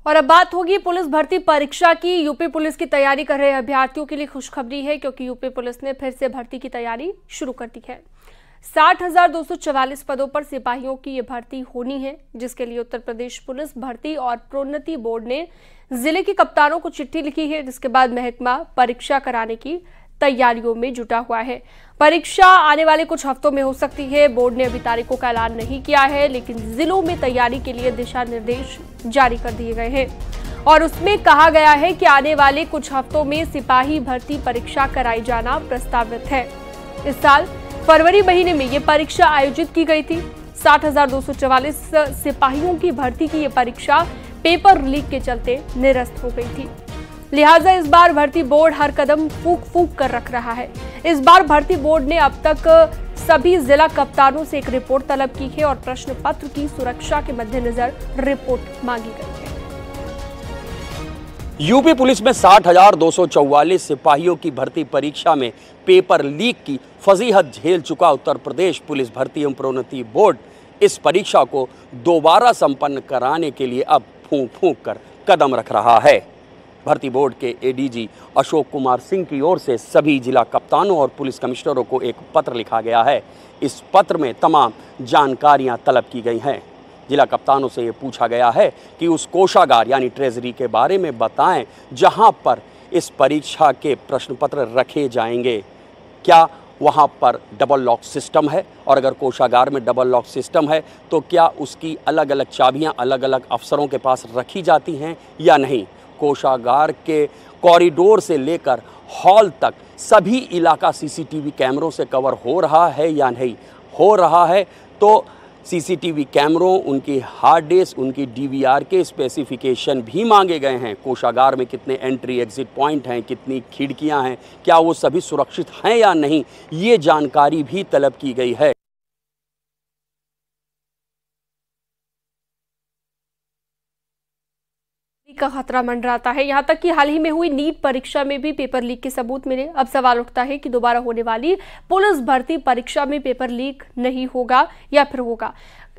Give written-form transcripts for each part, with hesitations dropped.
और अब बात होगी पुलिस भर्ती परीक्षा की। यूपी पुलिस की तैयारी कर रहे अभ्यर्थियों के लिए खुशखबरी है, क्योंकि यूपी पुलिस ने फिर से भर्ती की तैयारी शुरू कर दी है। 60,244 पदों पर सिपाहियों की ये भर्ती होनी है, जिसके लिए उत्तर प्रदेश पुलिस भर्ती और प्रोन्नति बोर्ड ने जिले के कप्तानों को चिट्ठी लिखी है, जिसके बाद महकमा परीक्षा कराने की तैयारियों में जुटा हुआ है। परीक्षा आने वाले कुछ हफ्तों में हो सकती है। बोर्ड ने अभी तारीखों का ऐलान नहीं किया है, लेकिन जिलों में तैयारी के लिए दिशा निर्देश जारी कर दिए गए हैं और उसमें कहा गया है कि आने वाले कुछ हफ्तों में सिपाही भर्ती परीक्षा कराई जाना प्रस्तावित है। इस साल फरवरी महीने में ये परीक्षा आयोजित की गई थी। 60,244 सिपाहियों की भर्ती की ये परीक्षा पेपर लीक के चलते निरस्त हो गई थी। लिहाजा इस बार भर्ती बोर्ड हर कदम फूंक कर रख रहा है। इस बार भर्ती बोर्ड ने अब तक सभी जिला कप्तानों से एक रिपोर्ट तलब की है और प्रश्न पत्र की सुरक्षा के मद्देनजर रिपोर्ट मांगी गई है। यूपी पुलिस में 60,244 सिपाहियों की भर्ती परीक्षा में पेपर लीक की फजीहत झेल चुका उत्तर प्रदेश पुलिस भर्ती एवं प्रोन्नति बोर्ड इस परीक्षा को दोबारा संपन्न कराने के लिए अब फूंक कर कदम रख रहा है। भर्ती बोर्ड के एडीजी अशोक कुमार सिंह की ओर से सभी जिला कप्तानों और पुलिस कमिश्नरों को एक पत्र लिखा गया है। इस पत्र में तमाम जानकारियां तलब की गई हैं। जिला कप्तानों से ये पूछा गया है कि उस कोषागार यानी ट्रेजरी के बारे में बताएं जहां पर इस परीक्षा के प्रश्न पत्र रखे जाएंगे। क्या वहां पर डबल लॉक सिस्टम है, और अगर कोषागार में डबल लॉक सिस्टम है तो क्या उसकी अलग अलग चाबियां अलग अलग अफसरों के पास रखी जाती हैं या नहीं। कोषागार के कॉरिडोर से लेकर हॉल तक सभी इलाका सीसीटीवी कैमरों से कवर हो रहा है या नहीं। हो रहा है तो सीसीटीवी कैमरों, उनकी हार्ड डिस्क, उनकी डीवीआर के स्पेसिफिकेशन भी मांगे गए हैं। कोषागार में कितने एंट्री एग्जिट पॉइंट हैं, कितनी खिड़कियां हैं, क्या वो सभी सुरक्षित हैं या नहीं, ये जानकारी भी तलब की गई है। का खतरा मंडराता है। यहां तक कि हाल ही में हुई नीट परीक्षा में भी पेपर लीक के सबूत मिले। अब सवाल उठता है कि दोबारा होने वाली पुलिस भर्ती परीक्षा में पेपर लीक नहीं होगा या फिर होगा।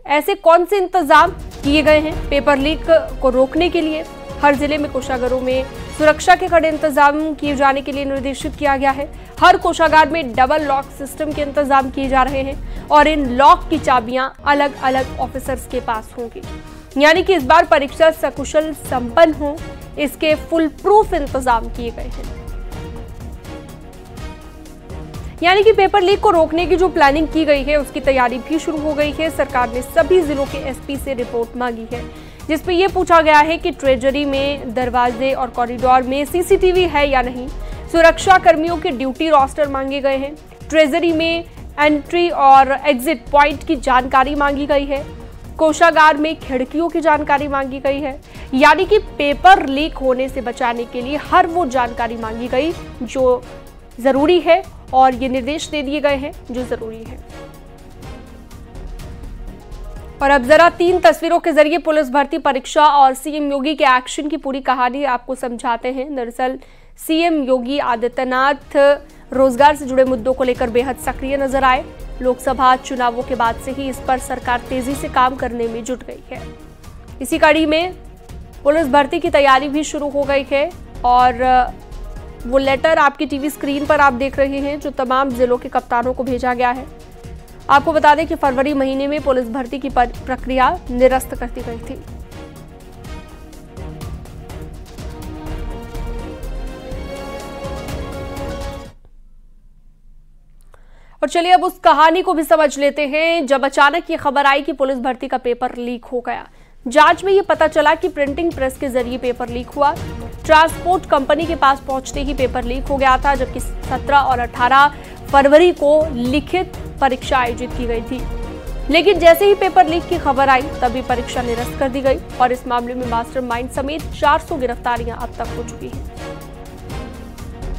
ऐसे कौन से इंतजाम किए गए हैं पेपर लीक को रोकने के लिए? हर जिले में कोषागारों में सुरक्षा के कड़े इंतजाम किए जाने के लिए निर्देशित किया गया है। हर कोषागार में डबल लॉक सिस्टम के इंतजाम किए जा रहे हैं और इन लॉक की चाबियां अलग अलग ऑफिसर्स के पास होंगी। यानी कि इस बार परीक्षा सकुशल संपन्न हो, इसके फुल प्रूफ इंतजाम किए गए हैं। यानी कि पेपर लीक को रोकने की जो प्लानिंग की गई है उसकी तैयारी भी शुरू हो गई है। सरकार ने सभी जिलों के एसपी से रिपोर्ट मांगी है, जिसपे यह पूछा गया है कि ट्रेजरी में दरवाजे और कॉरिडोर में सीसीटीवी है या नहीं। सुरक्षा कर्मियों के ड्यूटी रोस्टर मांगे गए हैं। ट्रेजरी में एंट्री और एग्जिट पॉइंट की जानकारी मांगी गई है। कोषागार में खिड़कियों की जानकारी मांगी गई है। यानी कि पेपर लीक होने से बचाने के लिए हर वो जानकारी मांगी गई जो जरूरी है और ये निर्देश दे दिए गए हैं जो जरूरी है। और अब जरा 3 तस्वीरों के जरिए पुलिस भर्ती परीक्षा और सीएम योगी के एक्शन की पूरी कहानी आपको समझाते हैं। दरअसल सीएम योगी आदित्यनाथ रोजगार से जुड़े मुद्दों को लेकर बेहद सक्रिय नजर आए। लोकसभा चुनावों के बाद से ही इस पर सरकार तेजी से काम करने में जुट गई है। इसी कड़ी में पुलिस भर्ती की तैयारी भी शुरू हो गई है और वो लेटर आपकी टीवी स्क्रीन पर आप देख रहे हैं जो तमाम जिलों के कप्तानों को भेजा गया है। आपको बता दें कि फरवरी महीने में पुलिस भर्ती की प्रक्रिया निरस्त कर दी गई थी। और चलिए अब उस कहानी को भी समझ लेते हैं जब अचानक ये खबर आई कि पुलिस भर्ती का पेपर लीक हो गया। जांच में ये पता चला कि प्रिंटिंग प्रेस के जरिए पेपर लीक हुआ। ट्रांसपोर्ट कंपनी के पास पहुंचते ही पेपर लीक हो गया था, जबकि 17 और 18 फरवरी को लिखित परीक्षा आयोजित की गई थी। लेकिन जैसे ही पेपर लीक की खबर आई तभी परीक्षा निरस्त कर दी गई और इस मामले में मास्टरमाइंड समेत 400 गिरफ्तारियां अब तक हो चुकी हैं।